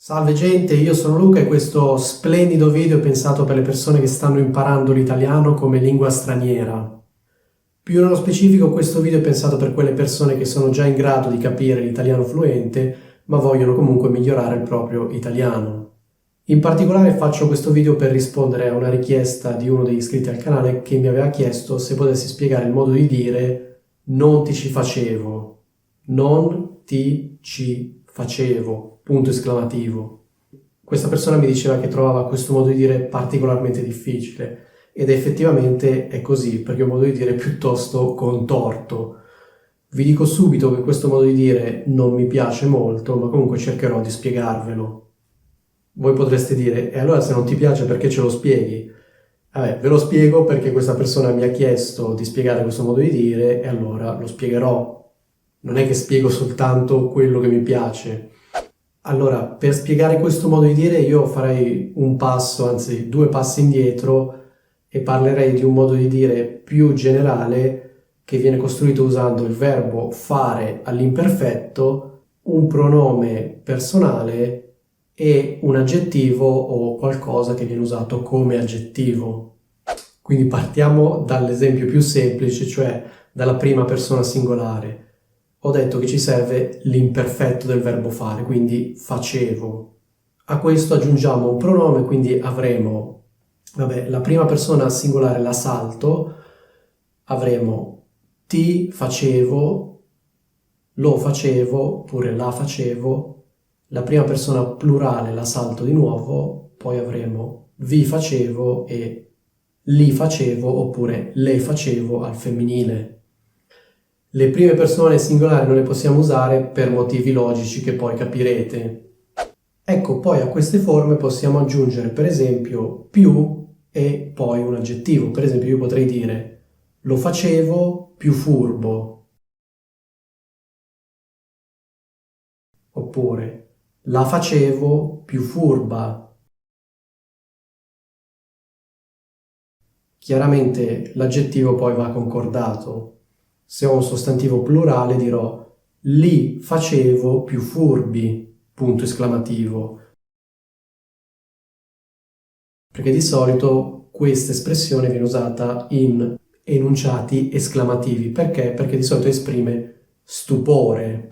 Salve gente, io sono Luca e questo splendido video è pensato per le persone che stanno imparando l'italiano come lingua straniera. Più nello specifico, questo video è pensato per quelle persone che sono già in grado di capire l'italiano fluente, ma vogliono comunque migliorare il proprio italiano. In particolare faccio questo video per rispondere a una richiesta di uno degli iscritti al canale che mi aveva chiesto se potessi spiegare il modo di dire non ti ci facevo, non ti ci facevo, punto esclamativo. Questa persona mi diceva che trovava questo modo di dire particolarmente difficile ed effettivamente è così, perché è un modo di dire piuttosto contorto. Vi dico subito che questo modo di dire non mi piace molto, ma comunque cercherò di spiegarvelo. Voi potreste dire, e allora se non ti piace perché ce lo spieghi? Vabbè, ve lo spiego perché questa persona mi ha chiesto di spiegare questo modo di dire e allora lo spiegherò. Non è che spiego soltanto quello che mi piace. Allora, per spiegare questo modo di dire io farei un passo, anzi 2 passi indietro e parlerei di un modo di dire più generale che viene costruito usando il verbo fare all'imperfetto, un pronome personale e un aggettivo o qualcosa che viene usato come aggettivo. Quindi partiamo dall'esempio più semplice, cioè dalla prima persona singolare. Ho detto che ci serve l'imperfetto del verbo fare, quindi facevo. A questo aggiungiamo un pronome, quindi avremo, la prima persona singolare la salto, avremo ti facevo, lo facevo, oppure la facevo, la prima persona plurale la salto di nuovo, poi avremo vi facevo e li facevo, oppure le facevo al femminile. Le prime persone singolari non le possiamo usare per motivi logici che poi capirete. Ecco, poi a queste forme possiamo aggiungere per esempio più e poi un aggettivo. Per esempio io potrei dire lo facevo più furbo, oppure la facevo più furba. Chiaramente l'aggettivo poi va concordato. Se ho un sostantivo plurale dirò li facevo più furbi, punto esclamativo. Perché di solito questa espressione viene usata in enunciati esclamativi. Perché? Perché di solito esprime stupore.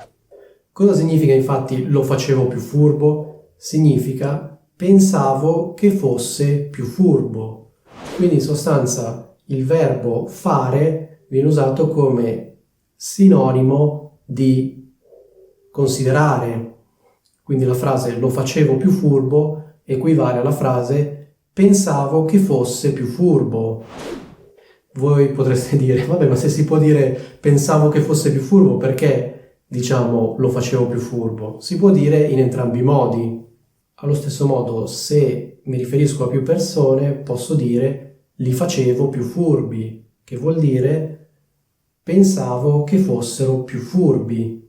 Cosa significa infatti lo facevo più furbo? Significa pensavo che fosse più furbo. Quindi in sostanza il verbo fare viene usato come sinonimo di considerare. Quindi la frase lo facevo più furbo equivale alla frase pensavo che fosse più furbo. Voi potreste dire, vabbè, ma se si può dire pensavo che fosse più furbo, perché diciamo lo facevo più furbo? Si può dire in entrambi i modi. Allo stesso modo, se mi riferisco a più persone, posso dire li facevo più furbi, che vuol dire pensavo che fossero più furbi.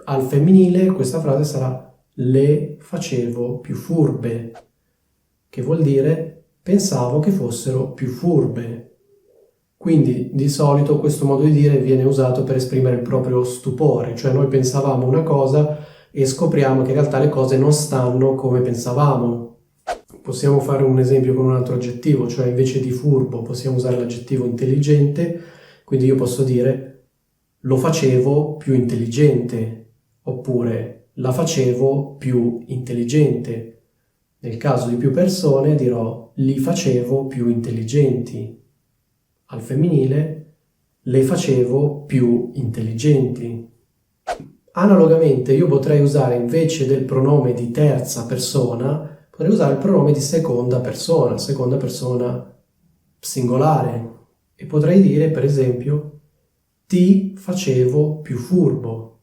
Al femminile questa frase sarà le facevo più furbe, che vuol dire pensavo che fossero più furbe. Quindi di solito questo modo di dire viene usato per esprimere il proprio stupore, cioè noi pensavamo una cosa e scopriamo che in realtà le cose non stanno come pensavamo. Possiamo fare un esempio con un altro aggettivo, cioè invece di furbo possiamo usare l'aggettivo intelligente, quindi io posso dire lo facevo più intelligente, oppure la facevo più intelligente. Nel caso di più persone dirò li facevo più intelligenti. Al femminile le facevo più intelligenti. Analogamente io potrei usare invece del pronome di terza persona, potrei usare il pronome di seconda persona singolare, e potrei dire per esempio ti facevo più furbo,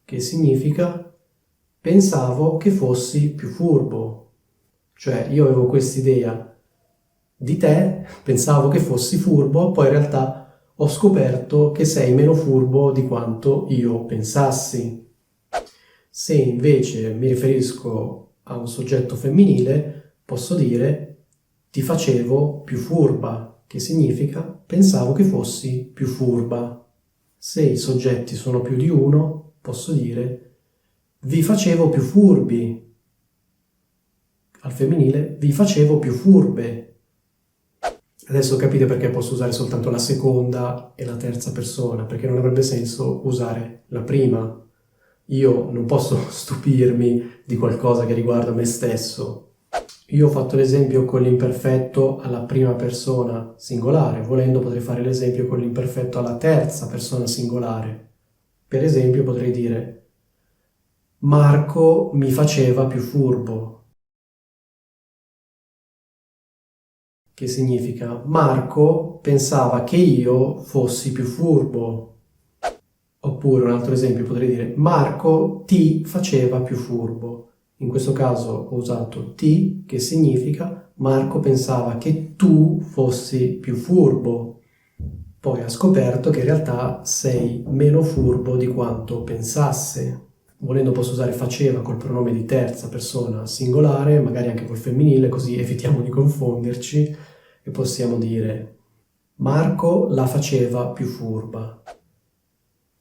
che significa pensavo che fossi più furbo. Cioè io avevo quest'idea di te, pensavo che fossi furbo, poi in realtà ho scoperto che sei meno furbo di quanto io pensassi. Se invece mi riferisco a un soggetto femminile, posso dire ti facevo più furba, che significa pensavo che fossi più furba. Se i soggetti sono più di uno, posso dire vi facevo più furbi. Al femminile vi facevo più furbe. Adesso capite perché posso usare soltanto la seconda e la terza persona, perché non avrebbe senso usare la prima. Io non posso stupirmi di qualcosa che riguarda me stesso. Io ho fatto l'esempio con l'imperfetto alla prima persona singolare, volendo potrei fare l'esempio con l'imperfetto alla terza persona singolare. Per esempio potrei dire Marco mi faceva più furbo, che significa Marco pensava che io fossi più furbo. Oppure un altro esempio potrei dire Marco ti faceva più furbo. In questo caso ho usato ti, che significa Marco pensava che tu fossi più furbo. Poi ha scoperto che in realtà sei meno furbo di quanto pensasse. Volendo posso usare faceva col pronome di terza persona singolare, magari anche col femminile, così evitiamo di confonderci, e possiamo dire Marco la faceva più furba.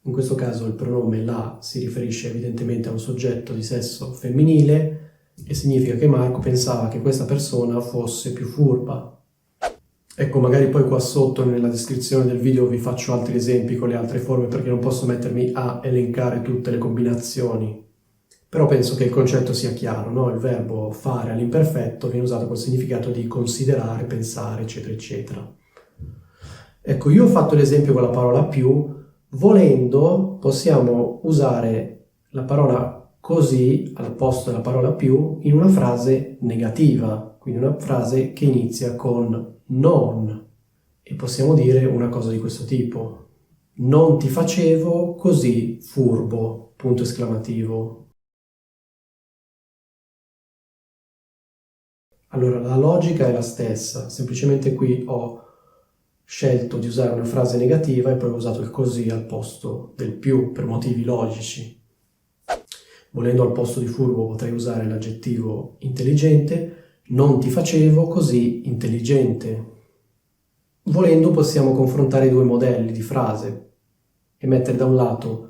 In questo caso il pronome la si riferisce evidentemente a un soggetto di sesso femminile e significa che Marco pensava che questa persona fosse più furba. Ecco, magari poi qua sotto nella descrizione del video vi faccio altri esempi con le altre forme perché non posso mettermi a elencare tutte le combinazioni. Però penso che il concetto sia chiaro, no? Il verbo fare all'imperfetto viene usato col significato di considerare, pensare, eccetera, eccetera. Ecco, io ho fatto l'esempio con la parola più. Volendo possiamo usare la parola così al posto della parola più in una frase negativa, quindi una frase che inizia con non, e possiamo dire una cosa di questo tipo: non ti facevo così furbo, punto esclamativo. Allora la logica è la stessa, semplicemente qui ho scelto di usare una frase negativa e poi ho usato il così al posto del più per motivi logici. Volendo al posto di furbo potrei usare l'aggettivo intelligente, non ti facevo così intelligente. Volendo possiamo confrontare i due modelli di frase e mettere da un lato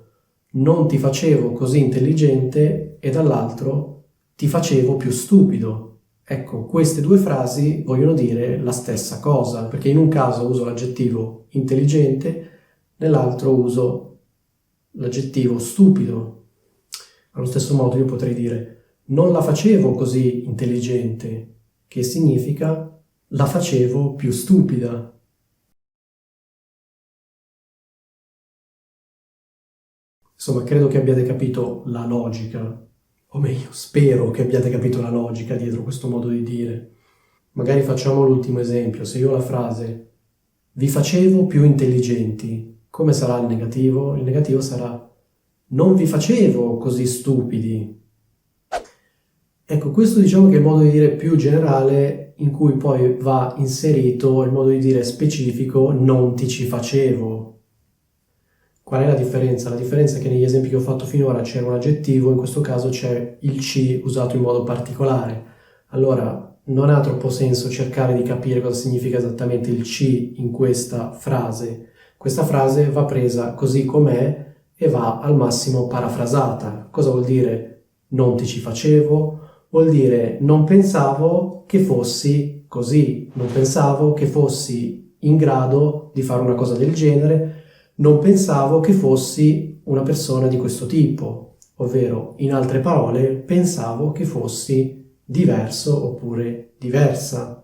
non ti facevo così intelligente e dall'altro ti facevo più stupido. Ecco, queste due frasi vogliono dire la stessa cosa, perché in un caso uso l'aggettivo intelligente, nell'altro uso l'aggettivo stupido. Allo stesso modo io potrei dire non la facevo così intelligente, che significa la facevo più stupida. Insomma, credo che abbiate capito la logica, o meglio, spero che abbiate capito la logica dietro questo modo di dire. Magari facciamo l'ultimo esempio. Se io ho la frase vi facevo più intelligenti, come sarà il negativo? Il negativo sarà non vi facevo così stupidi. Ecco, questo diciamo che è il modo di dire più generale in cui poi va inserito il modo di dire specifico non ti ci facevo. Qual è la differenza? La differenza è che negli esempi che ho fatto finora c'era un aggettivo, in questo caso c'è il ci usato in modo particolare. Allora non ha troppo senso cercare di capire cosa significa esattamente il ci in questa frase. Questa frase va presa così com'è e va al massimo parafrasata. Cosa vuol dire non ti ci facevo? Vuol dire non pensavo che fossi così, non pensavo che fossi in grado di fare una cosa del genere, non pensavo che fossi una persona di questo tipo, ovvero, in altre parole, pensavo che fossi diverso oppure diversa.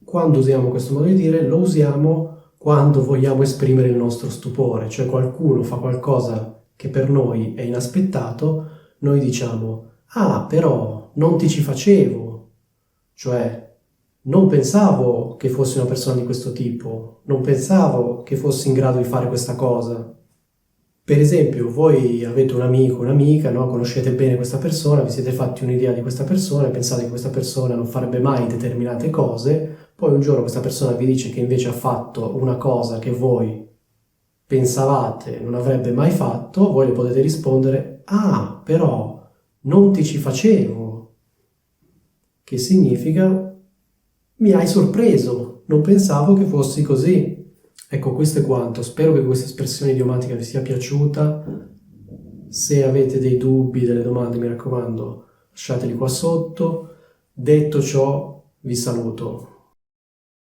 Quando usiamo questo modo di dire, lo usiamo quando vogliamo esprimere il nostro stupore, cioè qualcuno fa qualcosa che per noi è inaspettato, noi diciamo ah, però non ti ci facevo, cioè non pensavo che fossi una persona di questo tipo, non pensavo che fossi in grado di fare questa cosa. Per esempio, voi avete un amico, un'amica, no? Conoscete bene questa persona, vi siete fatti un'idea di questa persona e pensate che questa persona non farebbe mai determinate cose, poi un giorno questa persona vi dice che invece ha fatto una cosa che voi pensavate non avrebbe mai fatto, voi le potete rispondere ah, però non ti ci facevo, che significa mi hai sorpreso, non pensavo che fossi così. Ecco, questo è quanto. Spero che questa espressione idiomatica vi sia piaciuta. Se avete dei dubbi, delle domande, mi raccomando, lasciateli qua sotto. Detto ciò, vi saluto.